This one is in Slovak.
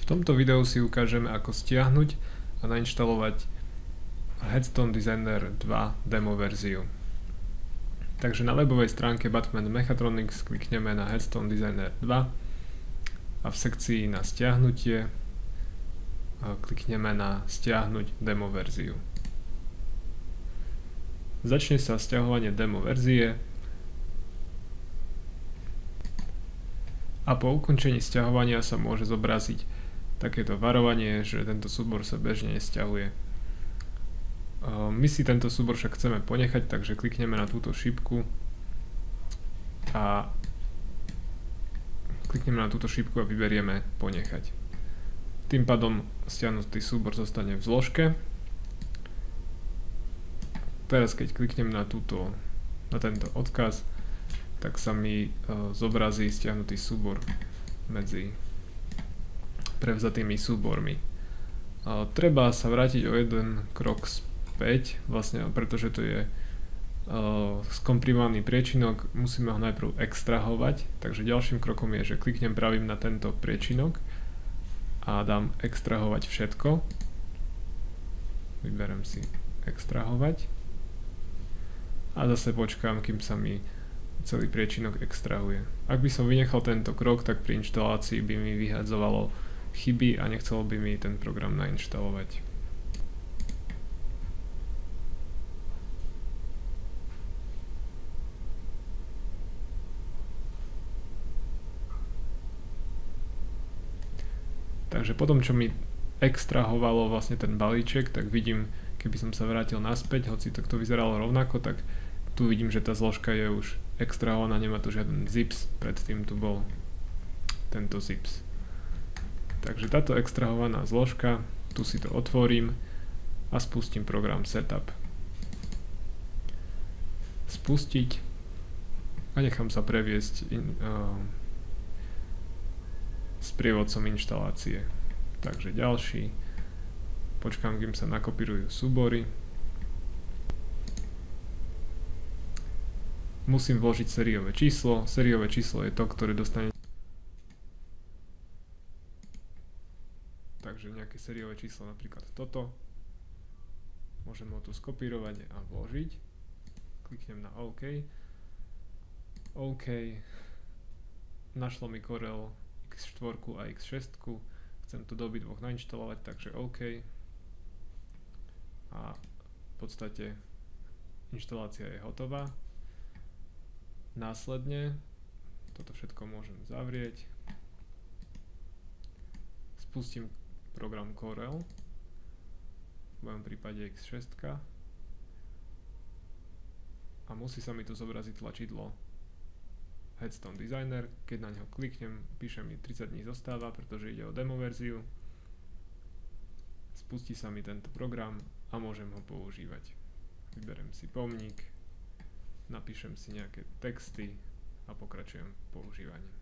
tomto videu si ukážeme, ako stiahnuť a nainštalovať Headstone Designer 2 demo verziu. Takže na webovej stránke Batman Mechatronics klikneme na Headstone Designer 2 a v sekcii na stiahnutie klikneme na stiahnuť demo verziu. Začne sa stiahovanie demo verzie a po ukončení stiahovania sa môže zobraziť takéto varovanie, že tento súbor sa bežne nesťahuje. My si tento súbor však chceme ponechať, takže klikneme na túto šípku a vyberieme ponechať. Tým pádom stiahnutý súbor zostane v zložke. Teraz keď kliknem na tento odkaz, tak sa mi zobrazí stiahnutý súbor medzi prevzatými súbormi. Treba sa vrátiť o jeden krok späť, vlastne, pretože to je skomprimovaný priečinok, musíme ho najprv extrahovať, takže ďalším krokom je, že kliknem pravým na tento priečinok a dám extrahovať všetko. Vyberiem si extrahovať a zase počkám, kým sa mi celý priečinok extrahuje. Ak by som vynechal tento krok, tak pri inštalácii by mi vyhadzovalo chyby a nechcelo by mi ten program nainštalovať. Takže potom, čo mi extrahovalo vlastne ten balíček, tak vidím, keby som sa vrátil naspäť, hoci to vyzeralo rovnako, tak tu vidím, že tá zložka je už extrahovaná, nemá tu žiaden zips, predtým tu bol tento zips. Takže táto extrahovaná zložka, tu si to otvorím a spustím program Setup. Spustiť a nechám sa previesť s prievodcom inštalácie. Takže ďalší, počkám, kým sa nakopírujú súbory. Musím vložiť sériové číslo. Sériové číslo je to, ktoré dostane. Takže nejaké sériové číslo, napríklad toto. Môžem ho tu skopírovať a vložiť. Kliknem na OK. OK. Našlo mi Corel X4 a X6. Chcem tu do obidvoch nainštalovať, takže OK. A v podstate inštalácia je hotová. Následne toto všetko môžem zavrieť. Spustím program Corel, v mojom prípade X6, a musí sa mi tu zobraziť tlačidlo Headstone Designer. Keď na neho kliknem, píše mi 30 dní zostáva, pretože ide o demo verziu. Spustí sa mi tento program a môžem ho používať. Vyberiem si pomník, napíšem si nejaké texty a pokračujem v používaní.